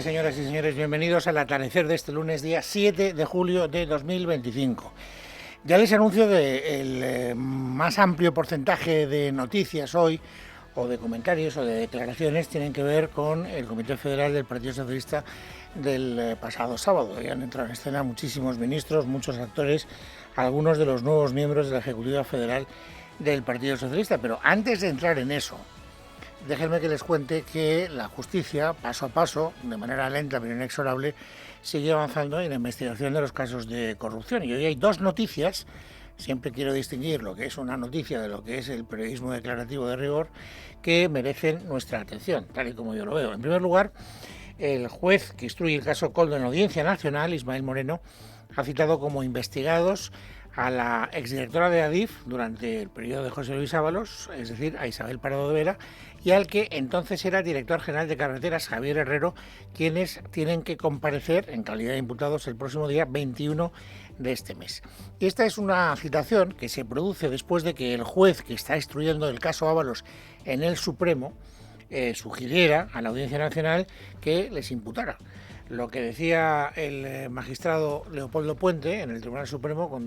Señoras y señores, bienvenidos al atardecer de este lunes, día 7 de julio de 2025. Ya les anuncio que el más amplio porcentaje de noticias hoy, o de comentarios o de declaraciones, tienen que ver con el Comité Federal del Partido Socialista del pasado sábado. Ya han entrado en escena muchísimos ministros, muchos actores, algunos de los nuevos miembros de la Ejecutiva Federal del Partido Socialista. Pero antes de entrar en eso, déjenme que les cuente que la justicia, paso a paso, de manera lenta pero inexorable, sigue avanzando en la investigación de los casos de corrupción. Y hoy hay dos noticias. Siempre quiero distinguir lo que es una noticia de lo que es el periodismo declarativo de rigor, que merecen nuestra atención, tal y como yo lo veo. En primer lugar, el juez que instruye el caso Koldo en la Audiencia Nacional, Ismael Moreno, ha citado como investigados a la exdirectora de Adif durante el periodo de José Luis Ábalos, es decir, a Isabel Parado de Vera, y al que entonces era director general de Carreteras, Javier Herrero, quienes tienen que comparecer en calidad de imputados el próximo día 21 de este mes. Y esta es una citación que se produce después de que el juez que está instruyendo el caso Ábalos en el Supremo sugiriera a la Audiencia Nacional que les imputara. Lo que decía el magistrado Leopoldo Puente en el Tribunal Supremo,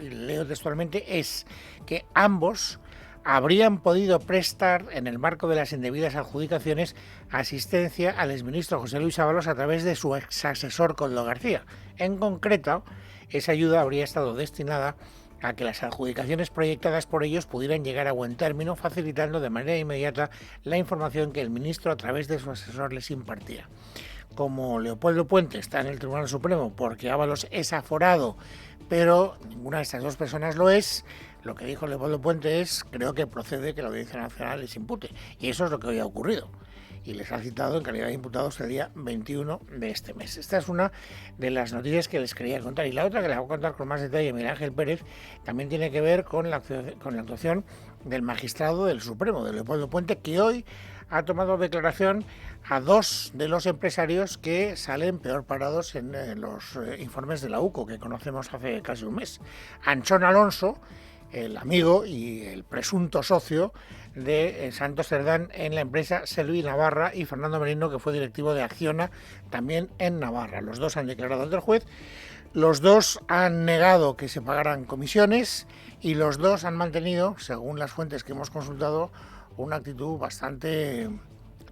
leo textualmente, es que ambos habrían podido prestar, en el marco de las indebidas adjudicaciones, asistencia al exministro José Luis Ábalos a través de su exasesor Koldo García. En concreto, esa ayuda habría estado destinada a que las adjudicaciones proyectadas por ellos pudieran llegar a buen término, facilitando de manera inmediata la información que el ministro a través de su asesor les impartía. Como Leopoldo Puente está en el Tribunal Supremo porque Ábalos es aforado, pero ninguna de estas dos personas lo es, lo que dijo Leopoldo Puente es: creo que procede que la Audiencia Nacional les impute. Y eso es lo que hoy ha ocurrido. Y les ha citado en calidad de imputados el día 21 de este mes. Esta es una de las noticias que les quería contar. Y la otra, que les voy a contar con más detalle, Miguel Ángel Pérez, también tiene que ver con la actuación del magistrado del Supremo, de Leopoldo Puente, que hoy ha tomado declaración a dos de los empresarios que salen peor parados en los informes de la UCO, que conocemos hace casi un mes. Anchón Alonso, el amigo y el presunto socio de Santos Cerdán en la empresa Selvi Navarra, y Fernando Merino, que fue directivo de Acciona, también en Navarra. Los dos han declarado ante el juez, los dos han negado que se pagaran comisiones y los dos han mantenido, según las fuentes que hemos consultado, una actitud bastante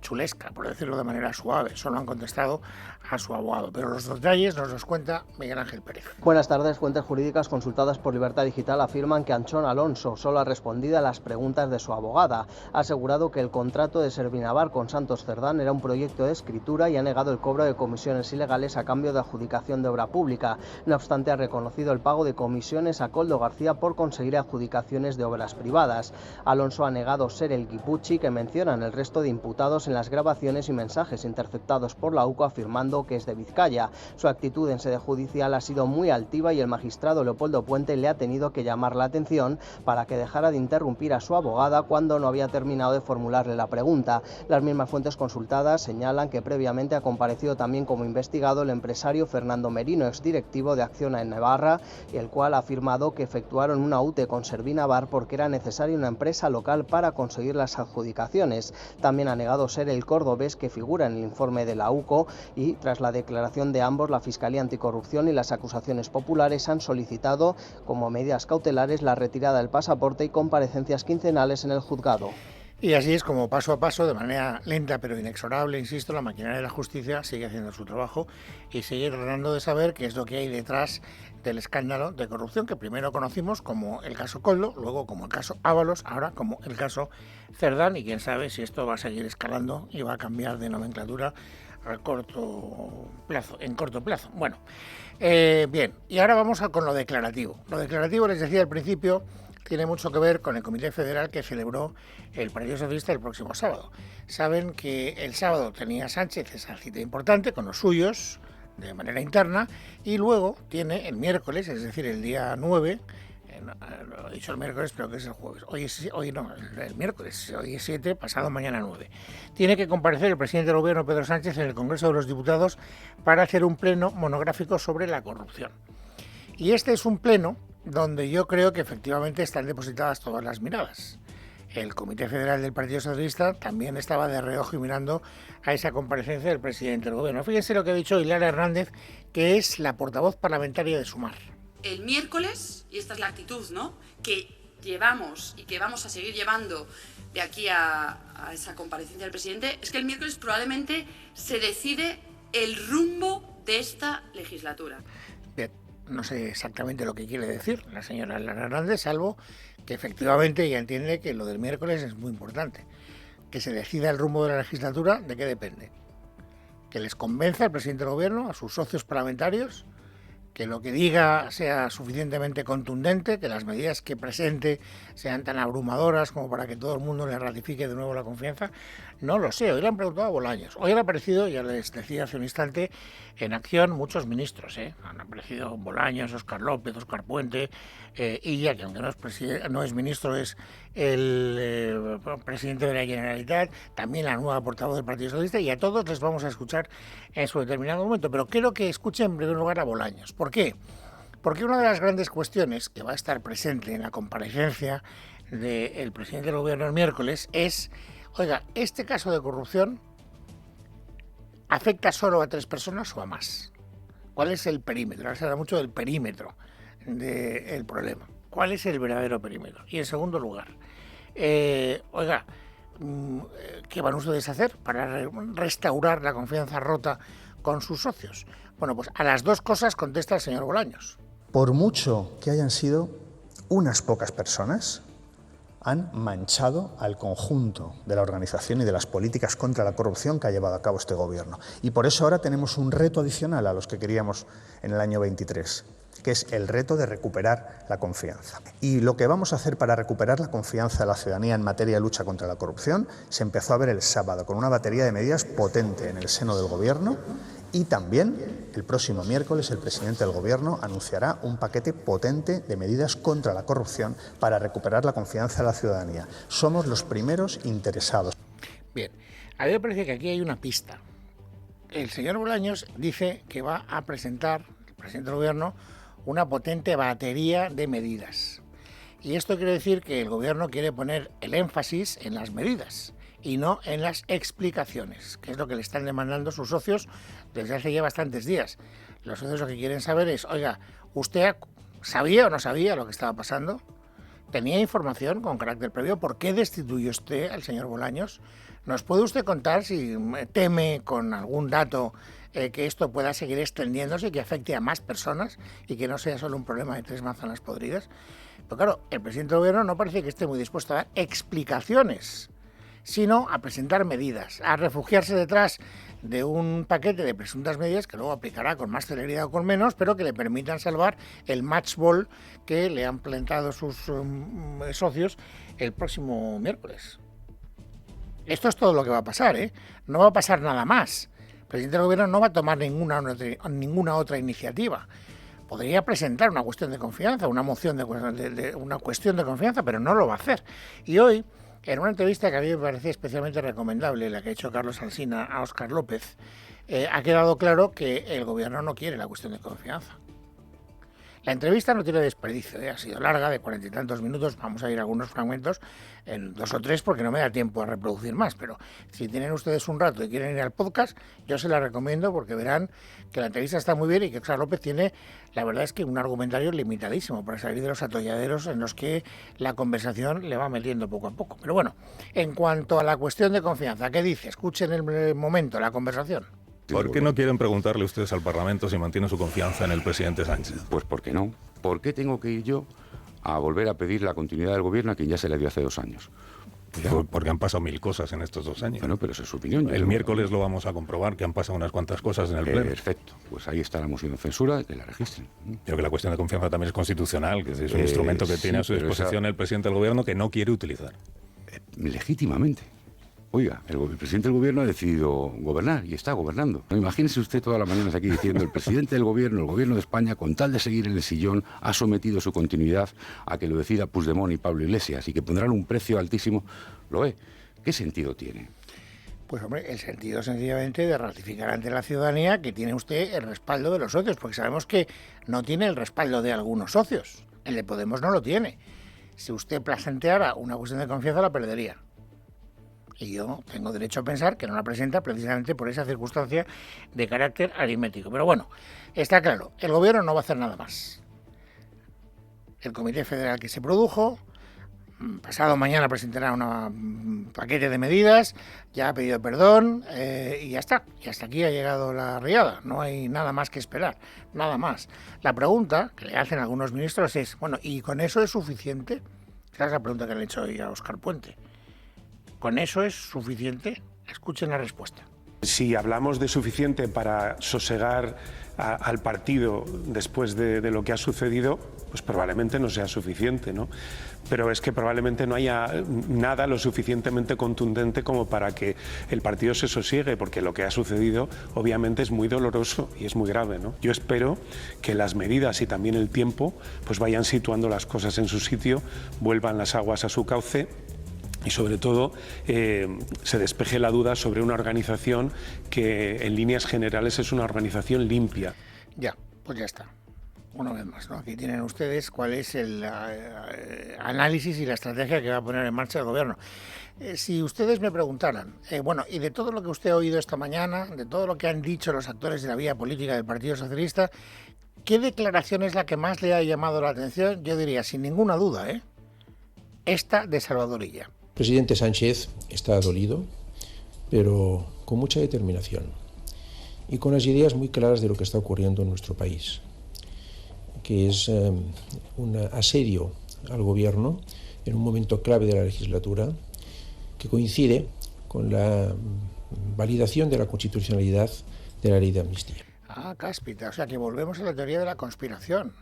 chulesca, por decirlo de manera suave. Solo han contestado a su abogado, pero los detalles nos los cuenta Miguel Ángel Pérez. Buenas tardes. Fuentes jurídicas consultadas por Libertad Digital afirman que Anchón Alonso solo ha respondido a las preguntas de su abogada. Ha asegurado que el contrato de Servinavar con Santos Cerdán era un proyecto de escritura y ha negado el cobro de comisiones ilegales a cambio de adjudicación de obra pública. No obstante, ha reconocido el pago de comisiones a Koldo García por conseguir adjudicaciones de obras privadas. Alonso ha negado ser el guipuchi que mencionan el resto de imputados en las grabaciones y mensajes interceptados por la UCO, afirmando que es de Vizcaya. Su actitud en sede judicial ha sido muy altiva y el magistrado Leopoldo Puente le ha tenido que llamar la atención para que dejara de interrumpir a su abogada cuando no había terminado de formularle la pregunta. Las mismas fuentes consultadas señalan que previamente ha comparecido también como investigado el empresario Fernando Merino, exdirectivo de Acciona en Navarra, y el cual ha afirmado que efectuaron una UTE con Servinavar porque era necesaria una empresa local para conseguir las adjudicaciones. También ha negado ser el cordobés que figura en el informe de la UCO, y tras la declaración de ambos, la Fiscalía Anticorrupción y las acusaciones populares han solicitado como medidas cautelares la retirada del pasaporte y comparecencias quincenales en el juzgado. Y así es como, paso a paso, de manera lenta pero inexorable, insisto, la maquinaria de la justicia sigue haciendo su trabajo y sigue tratando de saber qué es lo que hay detrás del escándalo de corrupción que primero conocimos como el caso Koldo, luego como el caso Ábalos, ahora como el caso Cerdán, y quién sabe si esto va a seguir escalando y va a cambiar de nomenclatura en corto plazo. Bueno, bien, y ahora vamos con lo declarativo. Lo declarativo, les decía al principio, tiene mucho que ver con el Comité Federal que celebró el Partido Socialista el próximo sábado. Saben que el sábado tenía Sánchez esa cita importante con los suyos, de manera interna, y luego tiene el miércoles, es decir, el día 9, lo he dicho el miércoles, pero que es el jueves, hoy no, el miércoles, hoy es 7, pasado mañana 9. Tiene que comparecer el presidente del Gobierno, Pedro Sánchez, en el Congreso de los Diputados para hacer un pleno monográfico sobre la corrupción. Y este es un pleno donde yo creo que efectivamente están depositadas todas las miradas. el Comité Federal del Partido Socialista también estaba de reojo y mirando a esa comparecencia del presidente del Gobierno. Fíjense lo que ha dicho Hilaria Hernández, que es la portavoz parlamentaria de Sumar. El miércoles, y esta es la actitud, ¿no?, que llevamos y que vamos a seguir llevando de aquí a esa comparecencia del presidente, es que el miércoles probablemente se decide el rumbo de esta legislatura. Bien, no sé exactamente lo que quiere decir la señora Hilaria Hernández, salvo que efectivamente ella entiende que lo del miércoles es muy importante. Que se decida el rumbo de la legislatura, ¿de qué depende? Que les convenza el presidente del Gobierno, a sus socios parlamentarios, que lo que diga sea suficientemente contundente, que las medidas que presente sean tan abrumadoras como para que todo el mundo le ratifique de nuevo la confianza. No lo sé, hoy le han preguntado a Bolaños. Hoy han aparecido, ya les decía hace un instante, en acción muchos ministros. Han aparecido Bolaños, Óscar López, Óscar Puente, Illa, que aunque no es ministro, es el presidente de la Generalitat, también la nueva portavoz del Partido Socialista, y a todos les vamos a escuchar en su determinado momento. Pero quiero que escuchen en primer lugar a Bolaños. ¿Por qué? Porque una de las grandes cuestiones que va a estar presente en la comparecencia del presidente del Gobierno el miércoles es, oiga, ¿este caso de corrupción afecta solo a 3 personas o a más? ¿Cuál es el perímetro? Ahora se habla mucho del perímetro del problema. ¿Cuál es el verdadero perímetro? Y en segundo lugar, oiga, ¿qué van ustedes a hacer para restaurar la confianza rota con sus socios? Bueno, pues a las dos cosas contesta el señor Bolaños. Por mucho que hayan sido unas pocas personas, han manchado al conjunto de la organización y de las políticas contra la corrupción que ha llevado a cabo este Gobierno. Y por eso ahora tenemos un reto adicional a los que queríamos en el año 23, que es el reto de recuperar la confianza. Y lo que vamos a hacer para recuperar la confianza de la ciudadanía en materia de lucha contra la corrupción se empezó a ver el sábado con una batería de medidas potente en el seno del Gobierno. Y también el próximo miércoles el presidente del Gobierno anunciará un paquete potente de medidas contra la corrupción para recuperar la confianza de la ciudadanía. Somos los primeros interesados. Bien, a mí me parece que aquí hay una pista. El señor Bolaños dice que va a presentar, el presidente del Gobierno, una potente batería de medidas. Y esto quiere decir que el Gobierno quiere poner el énfasis en las medidas y no en las explicaciones, que es lo que le están demandando sus socios desde hace ya bastantes días. Los socios lo que quieren saber es, oiga, ¿usted sabía o no sabía lo que estaba pasando? ¿Tenía información con carácter previo? ¿Por qué destituyó usted al señor Bolaños? ¿Nos puede usted contar si teme con algún dato que esto pueda seguir extendiéndose y que afecte a más personas y que no sea solo un problema de 3 manzanas podridas? Pero claro, el presidente del Gobierno no parece que esté muy dispuesto a dar explicaciones, sino a presentar medidas, a refugiarse detrás de un paquete de presuntas medidas que luego aplicará con más celeridad o con menos, pero que le permitan salvar el match ball que le han plantado sus socios el próximo miércoles. Esto es todo lo que va a pasar, ¿eh? No va a pasar nada más. El presidente del Gobierno no va a tomar ninguna otra iniciativa. Podría presentar una cuestión de confianza, una moción de una cuestión de confianza, pero no lo va a hacer. Y hoy, en una entrevista que a mí me parece especialmente recomendable, la que ha hecho Carlos Alsina a Óscar López, ha quedado claro que el Gobierno no quiere la cuestión de confianza. La entrevista no tiene desperdicio, ha sido larga, de 40 y tantos minutos, vamos a ir a algunos fragmentos, en 2 o 3 porque no me da tiempo a reproducir más, pero si tienen ustedes un rato y quieren ir al podcast, yo se la recomiendo porque verán que la entrevista está muy bien y que Óscar López tiene, la verdad es que un argumentario limitadísimo para salir de los atolladeros en los que la conversación le va metiendo poco a poco. Pero bueno, en cuanto a la cuestión de confianza, ¿qué dice? Escuchen el momento, la conversación. ¿Por qué no quieren preguntarle ustedes al Parlamento si mantiene su confianza en el presidente Sánchez? Pues ¿por qué no? ¿Por qué tengo que ir yo a volver a pedir la continuidad del Gobierno a quien ya se le dio hace 2 años? Porque han pasado 1000 cosas en estos 2 años. Bueno, pero esa es su opinión. El miércoles lo vamos a comprobar, que han pasado unas cuantas cosas en el Pleno. Perfecto. Pues ahí está la moción de censura, que la registren. Creo que la cuestión de confianza también es constitucional, que es un instrumento que tiene a su disposición el presidente del Gobierno que no quiere utilizar. Legítimamente. Oiga, el presidente del Gobierno ha decidido gobernar y está gobernando. No, imagínese usted todas las mañanas aquí diciendo el presidente del Gobierno, el Gobierno de España, con tal de seguir en el sillón, ha sometido su continuidad a que lo decida Puigdemont y Pablo Iglesias y que pondrán un precio altísimo. Lo es. ¿Qué sentido tiene? Pues hombre, el sentido sencillamente de ratificar ante la ciudadanía que tiene usted el respaldo de los socios, porque sabemos que no tiene el respaldo de algunos socios. El de Podemos no lo tiene. Si usted planteara una cuestión de confianza, la perdería. Y yo tengo derecho a pensar que no la presenta precisamente por esa circunstancia de carácter aritmético. Pero bueno, está claro, el gobierno no va a hacer nada más. El Comité Federal que se produjo, pasado mañana presentará un paquete de medidas, ya ha pedido perdón y ya está. Y hasta aquí ha llegado la riada. No hay nada más que esperar, nada más. La pregunta que le hacen algunos ministros es, bueno, ¿y con eso es suficiente? Esa es la pregunta que le he hecho hoy a Óscar Puente. ¿Con eso es suficiente? Escuchen la respuesta. Si hablamos de suficiente para sosegar al partido después de lo que ha sucedido, pues probablemente no sea suficiente, ¿no? Pero es que probablemente no haya nada lo suficientemente contundente como para que el partido se sosiegue, porque lo que ha sucedido obviamente es muy doloroso y es muy grave, ¿no? Yo espero que las medidas y también el tiempo pues vayan situando las cosas en su sitio, vuelvan las aguas a su cauce y sobre todo se despeje la duda sobre una organización que en líneas generales es una organización limpia. Ya, pues ya está. Una vez más, ¿no? Aquí tienen ustedes cuál es el análisis y la estrategia que va a poner en marcha el gobierno. Si ustedes me preguntaran, bueno, y de todo lo que usted ha oído esta mañana, de todo lo que han dicho los actores de la vía política del Partido Socialista, ¿qué declaración es la que más le ha llamado la atención? Yo diría, sin ninguna duda, esta de Salvador Illa. El presidente Sánchez está dolido, pero con mucha determinación y con las ideas muy claras de lo que está ocurriendo en nuestro país, que es un asedio al gobierno en un momento clave de la legislatura que coincide con la validación de la constitucionalidad de la ley de amnistía. Ah, cáspita, o sea que volvemos a la teoría de la conspiración,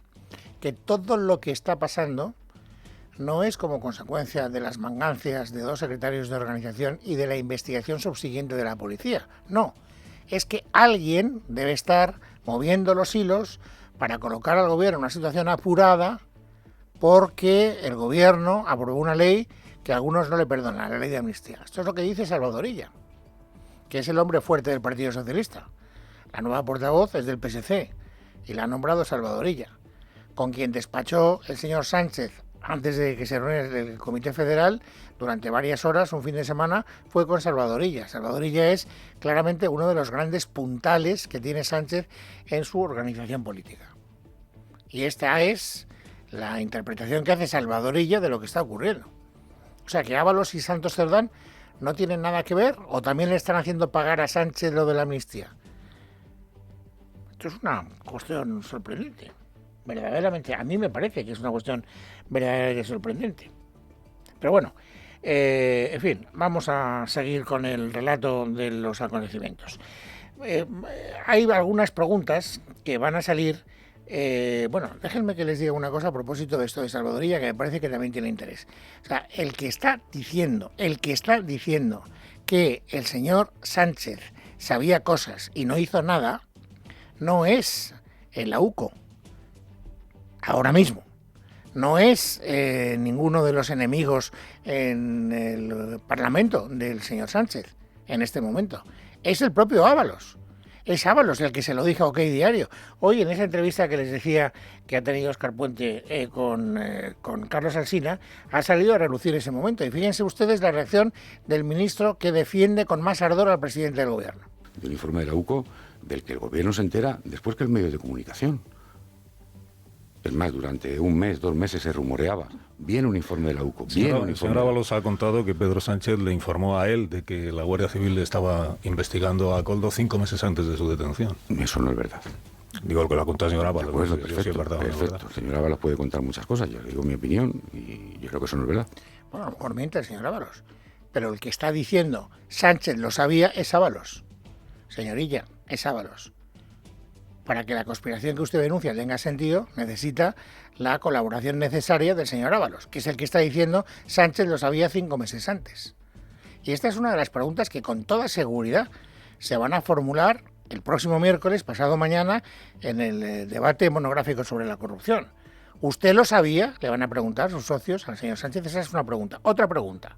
que todo lo que está pasando no es como consecuencia de las mangancias de dos secretarios de organización y de la investigación subsiguiente de la policía. No, es que alguien debe estar moviendo los hilos para colocar al gobierno en una situación apurada porque el gobierno aprobó una ley que a algunos no le perdonan, la ley de amnistía. Esto es lo que dice Salvador Illa, que es el hombre fuerte del Partido Socialista. La nueva portavoz es del PSC y la ha nombrado Salvador Illa, con quien despachó el señor Sánchez antes de que se reuniera el Comité Federal, durante varias horas, un fin de semana, fue con Salvador Illa. Salvador Illa es claramente uno de los grandes puntales que tiene Sánchez en su organización política. Y esta es la interpretación que hace Salvador Illa de lo que está ocurriendo. O sea, que Ábalos y Santos Cerdán no tienen nada que ver, o también le están haciendo pagar a Sánchez lo de la amnistía. Esto es una cuestión sorprendente. Verdaderamente, a mí me parece que es una cuestión verdaderamente sorprendente. Pero bueno, en fin, vamos a seguir con el relato de los acontecimientos. Hay algunas preguntas que van a salir. Bueno, déjenme que les diga una cosa a propósito de esto de Salvador Illa, que me parece que también tiene interés. O sea, el que está diciendo que el señor Sánchez sabía cosas y no hizo nada, no es el AUCO. Ahora mismo. No es ninguno de los enemigos en el Parlamento del señor Sánchez en este momento. Es el propio Ábalos. Es Ábalos el que se lo dijo a OK Diario. Hoy, en esa entrevista que les decía que ha tenido Óscar Puente con Carlos Alsina, ha salido a relucir ese momento. Y fíjense ustedes la reacción del ministro que defiende con más ardor al presidente del gobierno. De un informe de la UCO del que el gobierno se entera después que el medio de comunicación. Es más, durante un mes, 2 meses se rumoreaba. Viene un informe de la UCO. El señor Ábalos ha contado que Pedro Sánchez le informó a él de que la Guardia Civil estaba investigando a Koldo 5 meses antes de su detención. Eso no es verdad. Digo que lo ha contado el señor Ábalos. Bueno, perfecto, sí es verdad, perfecto. El señor Ábalos puede contar muchas cosas. Yo digo mi opinión y yo creo que eso no es verdad. Bueno, a lo mejor miente el señor Ábalos. Pero el que está diciendo Sánchez lo sabía es Ábalos. Señorilla, es Ábalos. Para que la conspiración que usted denuncia tenga sentido, necesita la colaboración necesaria del señor Ábalos, que es el que está diciendo Sánchez lo sabía 5 meses antes. Y esta es una de las preguntas que con toda seguridad se van a formular el próximo miércoles, pasado mañana, en el debate monográfico sobre la corrupción. ¿Usted lo sabía? Le van a preguntar sus socios al señor Sánchez. Esa es una pregunta. Otra pregunta.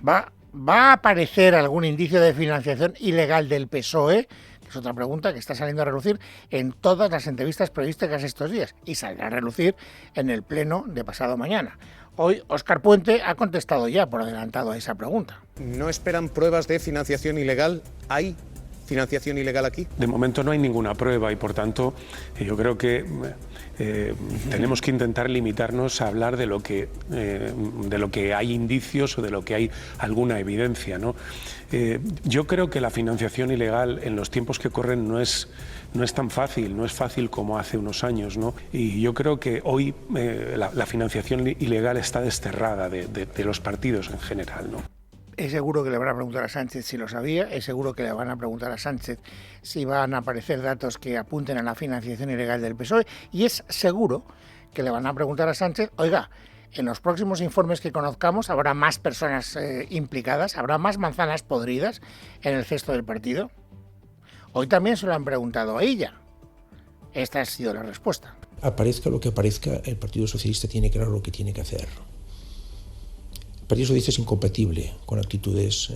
¿Va a aparecer algún indicio de financiación ilegal del PSOE? Es otra pregunta que está saliendo a relucir en todas las entrevistas periodísticas estos días y saldrá a relucir en el pleno de pasado mañana. Hoy Óscar Puente ha contestado ya por adelantado a esa pregunta. ¿No esperan pruebas de financiación ilegal? ¿Hay financiación ilegal aquí? De momento no hay ninguna prueba y por tanto yo creo que tenemos que intentar limitarnos a hablar de lo que hay indicios o de lo que hay alguna evidencia, ¿no? Yo creo que la financiación ilegal en los tiempos que corren no es tan fácil, no es fácil como hace unos años, ¿no? Y yo creo que hoy la financiación ilegal está desterrada de los partidos en general, ¿no? Es seguro que le van a preguntar a Sánchez si lo sabía, es seguro que le van a preguntar a Sánchez si van a aparecer datos que apunten a la financiación ilegal del PSOE, y es seguro que le van a preguntar a Sánchez, oiga, en los próximos informes que conozcamos habrá más personas implicadas, habrá más manzanas podridas en el cesto del partido. Hoy también se lo han preguntado a ella. Esta ha sido la respuesta. Aparezca lo que aparezca, el Partido Socialista tiene claro lo que tiene que hacer. El Partido Socialista es incompatible con actitudes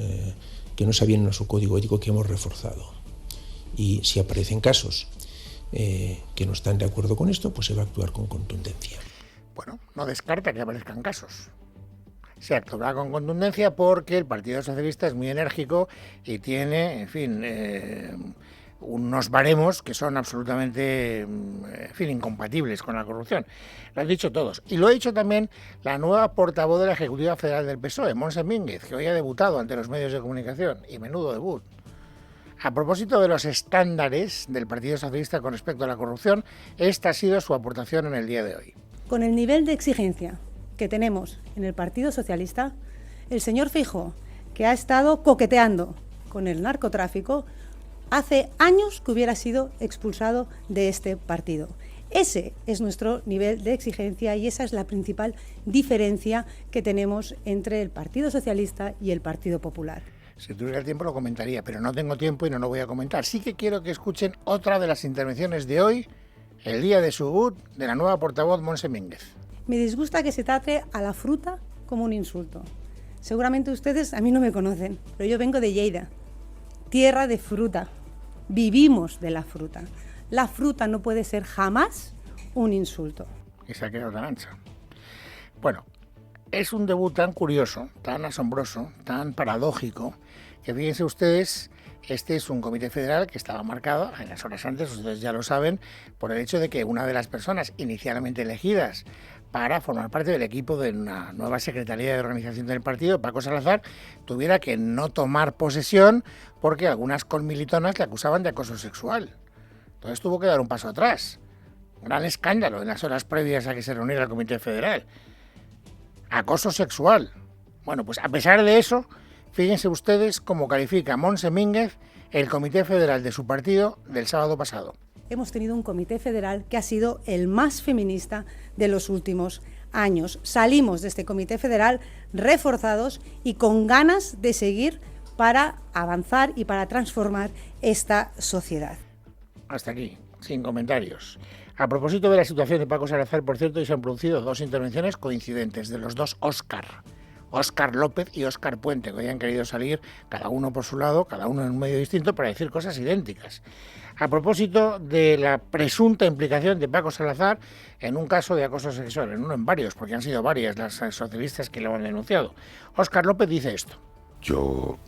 que no se avienen a su código ético que hemos reforzado. Y si aparecen casos que no están de acuerdo con esto, pues se va a actuar con contundencia. Bueno, no descarta que aparezcan casos. Se actuará con contundencia porque el Partido Socialista es muy enérgico y tiene, en fin, unos baremos que son absolutamente, en fin, incompatibles con la corrupción. Lo han dicho todos. Y lo ha dicho también la nueva portavoz de la Ejecutiva Federal del PSOE, Montse Mínguez, que hoy ha debutado ante los medios de comunicación. Y menudo debut. A propósito de los estándares del Partido Socialista con respecto a la corrupción, esta ha sido su aportación en el día de hoy. Con el nivel de exigencia que tenemos en el Partido Socialista, el señor Feijóo, que ha estado coqueteando con el narcotráfico, hace años que hubiera sido expulsado de este partido. Ese es nuestro nivel de exigencia y esa es la principal diferencia que tenemos entre el Partido Socialista y el Partido Popular. Si tuviera tiempo lo comentaría, pero no tengo tiempo y no lo voy a comentar. Sí que quiero que escuchen otra de las intervenciones de hoy, el día de su debut, de la nueva portavoz Montse Mínguez. Me disgusta que se trate a la fruta como un insulto. Seguramente ustedes a mí no me conocen, pero yo vengo de Lleida, tierra de fruta. Vivimos de la fruta. La fruta no puede ser jamás un insulto. Y se ha quedado tan ancha. Bueno, es un debut tan curioso, tan asombroso, tan paradójico, que fíjense ustedes, este es un comité federal que estaba marcado en las horas antes, ustedes ya lo saben, por el hecho de que una de las personas inicialmente elegidas para formar parte del equipo de una nueva Secretaría de Organización del partido, Paco Salazar, tuviera que no tomar posesión porque algunas conmilitonas le acusaban de acoso sexual. Entonces tuvo que dar un paso atrás. Gran escándalo en las horas previas a que se reuniera el Comité Federal. Acoso sexual. Bueno, pues a pesar de eso, fíjense ustedes cómo califica Montse Mínguez el Comité Federal de su partido del sábado pasado. Hemos tenido un comité federal que ha sido el más feminista de los últimos años. Salimos de este comité federal reforzados y con ganas de seguir para avanzar y para transformar esta sociedad. Hasta aquí, sin comentarios. A propósito de la situación de Paco Salazar, por cierto, hoy se han producido dos intervenciones coincidentes de los dos Óscar López y Óscar Puente, que hoy han querido salir cada uno por su lado, cada uno en un medio distinto, para decir cosas idénticas. A propósito de la presunta implicación de Paco Salazar en un caso de acoso sexual, en varios, porque han sido varias las socialistas que lo han denunciado. Óscar López dice esto. Yo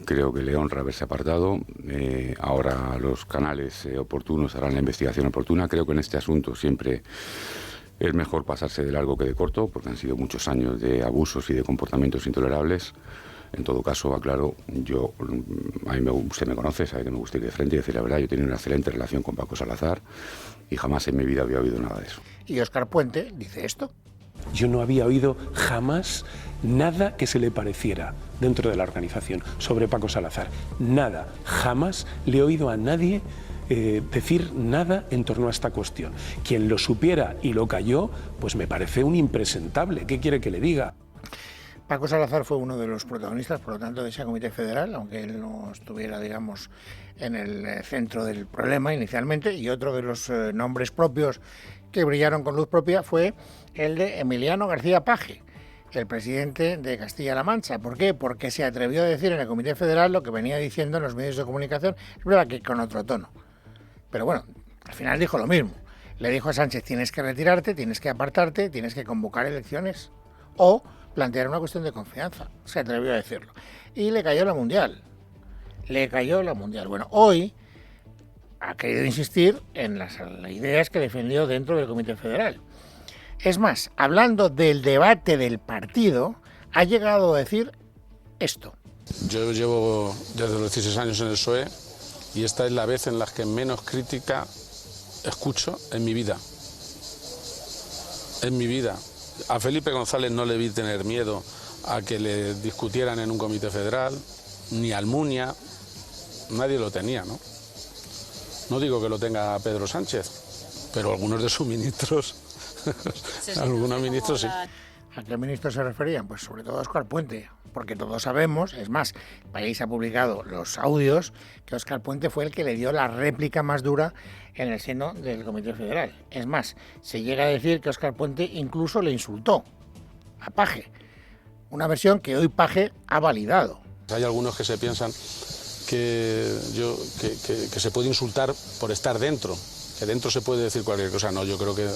creo que le honra haberse apartado. Ahora los canales oportunos harán la investigación oportuna. Creo que en este asunto siempre es mejor pasarse de largo que de corto, porque han sido muchos años de abusos y de comportamientos intolerables. En todo caso, aclaro, usted me conoce, sabe que me gusta ir de frente y decir la verdad. Yo tenía una excelente relación con Paco Salazar y jamás en mi vida había oído nada de eso. Y Óscar Puente dice esto. Yo no había oído jamás nada que se le pareciera dentro de la organización sobre Paco Salazar. Nada. Jamás le he oído a nadie decir nada en torno a esta cuestión. Quien lo supiera y lo calló, pues me parece un impresentable. ¿Qué quiere que le diga? Paco Salazar fue uno de los protagonistas, por lo tanto, de ese comité federal, aunque él no estuviera, digamos, en el centro del problema inicialmente, y otro de los nombres propios que brillaron con luz propia fue el de Emiliano García Paje, el presidente de Castilla-La Mancha. ¿Por qué? Porque se atrevió a decir en el Comité Federal lo que venía diciendo en los medios de comunicación, es verdad que con otro tono. Pero bueno, al final dijo lo mismo. Le dijo a Sánchez, tienes que retirarte, tienes que apartarte, tienes que convocar elecciones o plantear una cuestión de confianza. Se atrevió a decirlo. Y le cayó la Mundial. Bueno, hoy ha querido insistir en las ideas que defendió dentro del Comité Federal. Es más, hablando del debate del partido, ha llegado a decir esto. Yo llevo desde los 16 años en el PSOE y esta es la vez en la que menos crítica escucho en mi vida. En mi vida. A Felipe González no le vi tener miedo a que le discutieran en un comité federal, ni a Almunia, nadie lo tenía, ¿no? No digo que lo tenga Pedro Sánchez, pero algunos de sus ministros, algunos ministros sí. ¿A qué ministros se referían? Pues sobre todo a Óscar Puente, porque todos sabemos, es más, el país ha publicado los audios, que Óscar Puente fue el que le dio la réplica más dura en el seno del Comité Federal. Es más, se llega a decir que Óscar Puente incluso le insultó a Paje, una versión que hoy Paje ha validado. Hay algunos que se piensan que se puede insultar por estar dentro, que dentro se puede decir cualquier cosa. No, yo creo que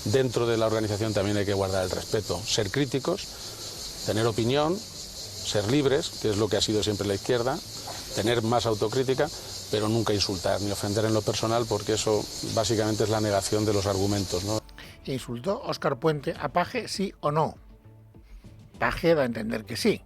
dentro de la organización también hay que guardar el respeto, ser críticos, tener opinión, ser libres, que es lo que ha sido siempre la izquierda, tener más autocrítica, pero nunca insultar ni ofender en lo personal, porque eso básicamente es la negación de los argumentos, ¿no? ¿Insultó Óscar Puente a Paje, sí o no? Paje da a entender que sí,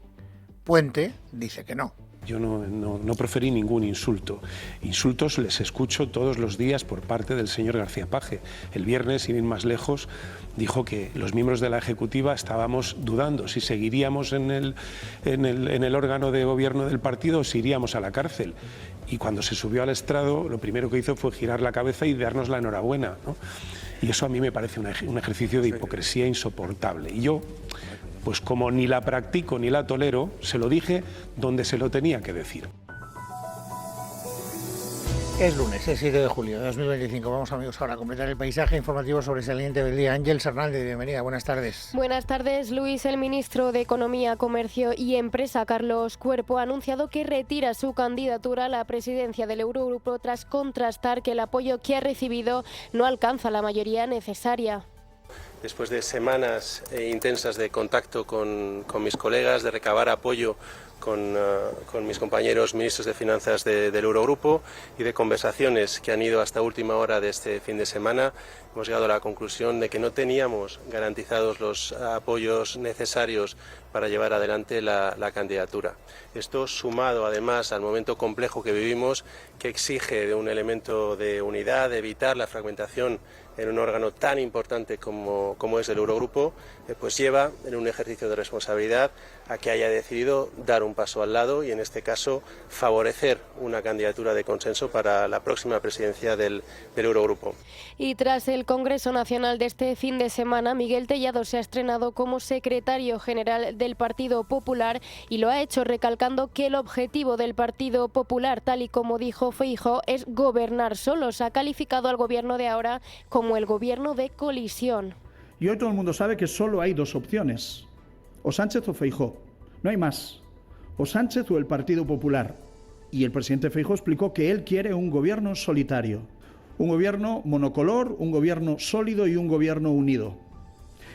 Puente dice que no. Yo no proferí ningún insulto. Insultos les escucho todos los días por parte del señor García Paje. El viernes, sin ir más lejos, dijo que los miembros de la Ejecutiva estábamos dudando si seguiríamos en el órgano de gobierno del partido o si iríamos a la cárcel. Y cuando se subió al estrado, lo primero que hizo fue girar la cabeza y darnos la enhorabuena, ¿no? Y eso a mí me parece un ejercicio de hipocresía insoportable. Y yo, pues como ni la practico ni la tolero, se lo dije donde se lo tenía que decir. Es lunes, el 7 de julio de 2025. Vamos, amigos, ahora a completar el paisaje informativo sobresaliente del día. Ángeles Hernández, bienvenida, buenas tardes. Buenas tardes, Luis. El ministro de Economía, Comercio y Empresa, Carlos Cuerpo, ha anunciado que retira su candidatura a la presidencia del Eurogrupo tras contrastar que el apoyo que ha recibido no alcanza la mayoría necesaria. Después de semanas intensas de contacto con mis colegas, de recabar apoyo con mis compañeros ministros de Finanzas del Eurogrupo y de conversaciones que han ido hasta última hora de este fin de semana, hemos llegado a la conclusión de que no teníamos garantizados los apoyos necesarios para llevar adelante la candidatura. Esto sumado además al momento complejo que vivimos, que exige de un elemento de unidad, de evitar la fragmentación en un órgano tan importante como es el Eurogrupo, pues lleva en un ejercicio de responsabilidad a que haya decidido dar un paso al lado y en este caso favorecer una candidatura de consenso para la próxima presidencia del Eurogrupo. Y tras el Congreso Nacional de este fin de semana, Miguel Tellado se ha estrenado como secretario general del Partido Popular y lo ha hecho recalcando que el objetivo del Partido Popular, tal y como dijo Feijóo, es gobernar solos. Ha calificado al gobierno de ahora como el gobierno de colisión. Y hoy todo el mundo sabe que solo hay dos opciones, o Sánchez o Feijóo, no hay más, o Sánchez o el Partido Popular. Y el presidente Feijóo explicó que él quiere un gobierno solitario, un gobierno monocolor, un gobierno sólido y un gobierno unido.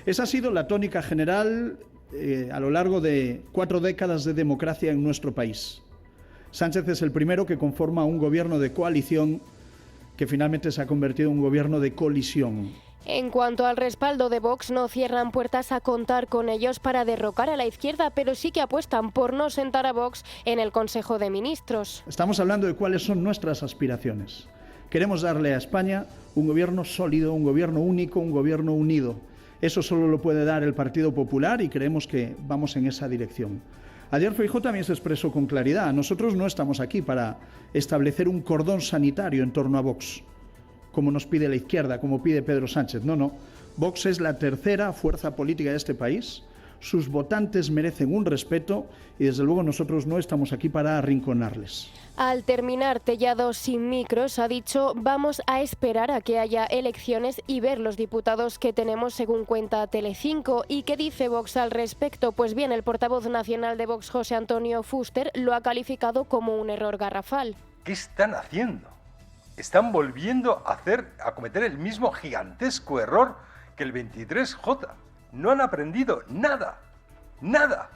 Esa ha sido la tónica general a lo largo de 4 décadas de democracia en nuestro país. Sánchez es el primero que conforma un gobierno de coalición que finalmente se ha convertido en un gobierno de colisión. En cuanto al respaldo de Vox, no cierran puertas a contar con ellos para derrocar a la izquierda, pero sí que apuestan por no sentar a Vox en el Consejo de Ministros. Estamos hablando de cuáles son nuestras aspiraciones. Queremos darle a España un gobierno sólido, un gobierno único, un gobierno unido. Eso solo lo puede dar el Partido Popular y creemos que vamos en esa dirección. Ayer Feijóo también se expresó con claridad. Nosotros no estamos aquí para establecer un cordón sanitario en torno a Vox, como nos pide la izquierda, como pide Pedro Sánchez. No. Vox es la tercera fuerza política de este país. sus votantes merecen un respeto y desde luego nosotros no estamos aquí para arrinconarles. Al terminar, Tellado sin micros ha dicho: vamos a esperar a que haya elecciones y ver los diputados que tenemos, según cuenta Telecinco. ¿Y qué dice Vox al respecto? Pues bien, el portavoz nacional de Vox, José Antonio Fuster, lo ha calificado como un error garrafal. ¿Qué están haciendo? Están volviendo a cometer el mismo gigantesco error que el 23J. No han aprendido nada, nada.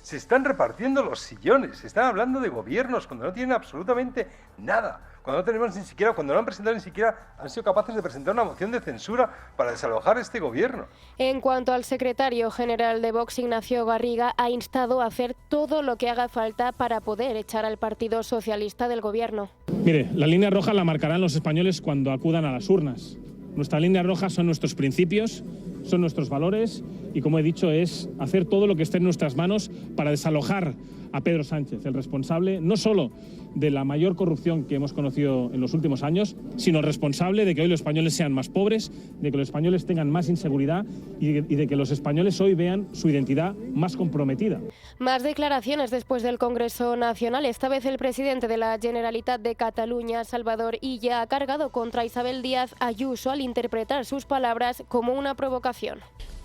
Se están repartiendo los sillones, se están hablando de gobiernos cuando no tienen absolutamente nada. Cuando no han presentado ni siquiera, han sido capaces de presentar una moción de censura para desalojar este gobierno. En cuanto al secretario general de Vox, Ignacio Garriga, ha instado a hacer todo lo que haga falta para poder echar al Partido Socialista del gobierno. Mire, la línea roja la marcarán los españoles cuando acudan a las urnas. Nuestra línea roja son nuestros principios, son nuestros valores y, como he dicho, es hacer todo lo que esté en nuestras manos para desalojar a Pedro Sánchez, el responsable no solo de la mayor corrupción que hemos conocido en los últimos años, sino responsable de que hoy los españoles sean más pobres, de que los españoles tengan más inseguridad y de que los españoles hoy vean su identidad más comprometida. Más declaraciones después del Congreso Nacional. Esta vez el presidente de la Generalitat de Cataluña, Salvador Illa, ha cargado contra Isabel Díaz Ayuso al interpretar sus palabras como una provocación.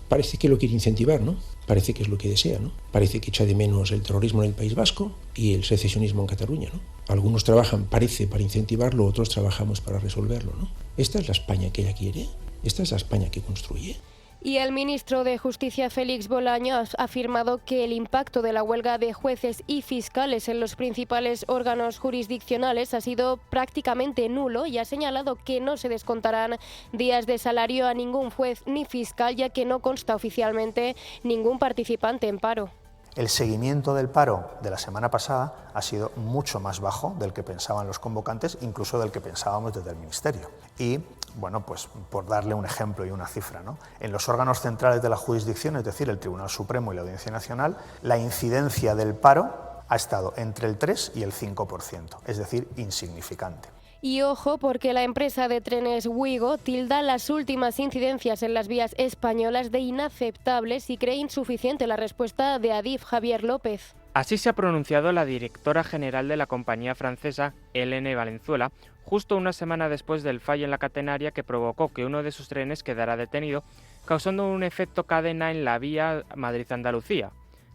Parece que lo quiere incentivar, ¿no? Parece que es lo que desea, ¿no? Parece que echa de menos el terrorismo en el País Vasco y el secesionismo en Cataluña, ¿no? Algunos trabajan, parece, para incentivarlo, otros trabajamos para resolverlo, ¿no? ¿Esta es la España que ella quiere? ¿Esta es la España que construye? Y el ministro de Justicia, Félix Bolaños, ha afirmado que el impacto de la huelga de jueces y fiscales en los principales órganos jurisdiccionales ha sido prácticamente nulo y ha señalado que no se descontarán días de salario a ningún juez ni fiscal, ya que no consta oficialmente ningún participante en paro. El seguimiento del paro de la semana pasada ha sido mucho más bajo del que pensaban los convocantes, incluso del que pensábamos desde el Ministerio. Y, bueno, pues por darle un ejemplo y una cifra, ¿no? En los órganos centrales de la jurisdicción, es decir, el Tribunal Supremo y la Audiencia Nacional, la incidencia del paro ha estado entre el 3 y el 5%, es decir, insignificante. Y ojo, porque la empresa de trenes Wigo tilda las últimas incidencias en las vías españolas de inaceptables y cree insuficiente la respuesta de Adif, Javier López. Así se ha pronunciado la directora general de la compañía francesa, Hélène Valenzuela, justo una semana después del fallo en la catenaria que provocó que uno de sus trenes quedara detenido, causando un efecto cadena en la vía Madrid-Andalucía.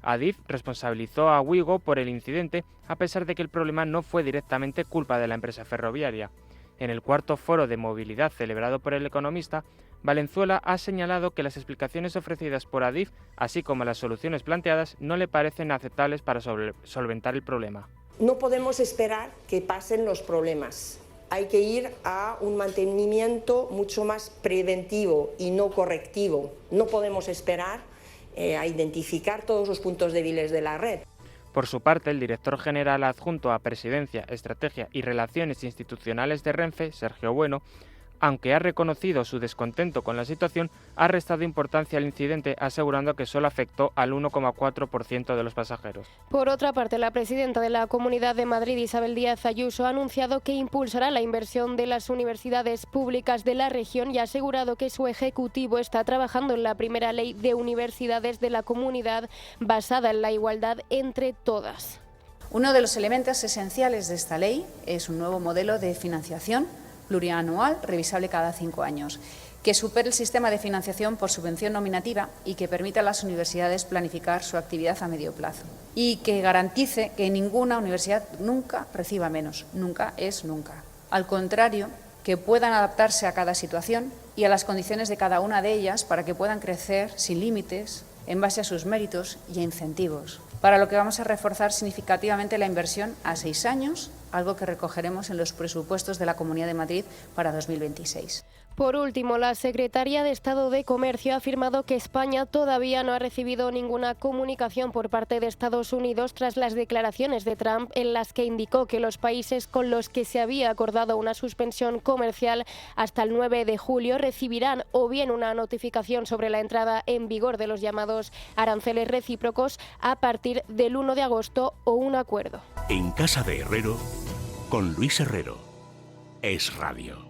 Adif responsabilizó a Wigo por el incidente, a pesar de que el problema no fue directamente culpa de la empresa ferroviaria. En el cuarto foro de movilidad celebrado por El Economista, Valenzuela ha señalado que las explicaciones ofrecidas por Adif, así como las soluciones planteadas, no le parecen aceptables para solventar el problema. No podemos esperar que pasen los problemas. Hay que ir a un mantenimiento mucho más preventivo y no correctivo. No podemos esperar a identificar todos los puntos débiles de la red. Por su parte, el director general adjunto a Presidencia, Estrategia y Relaciones Institucionales de Renfe, Sergio Bueno, aunque ha reconocido su descontento con la situación, ha restado importancia al incidente, asegurando que solo afectó al 1,4% de los pasajeros. Por otra parte, la presidenta de la Comunidad de Madrid, Isabel Díaz Ayuso, ha anunciado que impulsará la inversión de las universidades públicas de la región y ha asegurado que su ejecutivo está trabajando en la primera ley de universidades de la comunidad basada en la igualdad entre todas. Uno de los elementos esenciales de esta ley es un nuevo modelo de financiación plurianual, revisable cada 5 años, que supere el sistema de financiación por subvención nominativa y que permita a las universidades planificar su actividad a medio plazo. Y que garantice que ninguna universidad nunca reciba menos. Nunca es nunca. Al contrario, que puedan adaptarse a cada situación y a las condiciones de cada una de ellas para que puedan crecer sin límites, en base a sus méritos y a incentivos. Para lo que vamos a reforzar significativamente la inversión a 6 años, algo que recogeremos en los presupuestos de la Comunidad de Madrid para 2026. Por último, la secretaria de Estado de Comercio ha afirmado que España todavía no ha recibido ninguna comunicación por parte de Estados Unidos tras las declaraciones de Trump en las que indicó que los países con los que se había acordado una suspensión comercial hasta el 9 de julio recibirán o bien una notificación sobre la entrada en vigor de los llamados aranceles recíprocos a partir del 1 de agosto o un acuerdo. En Casa de Herrero, con Luis Herrero. Es Radio.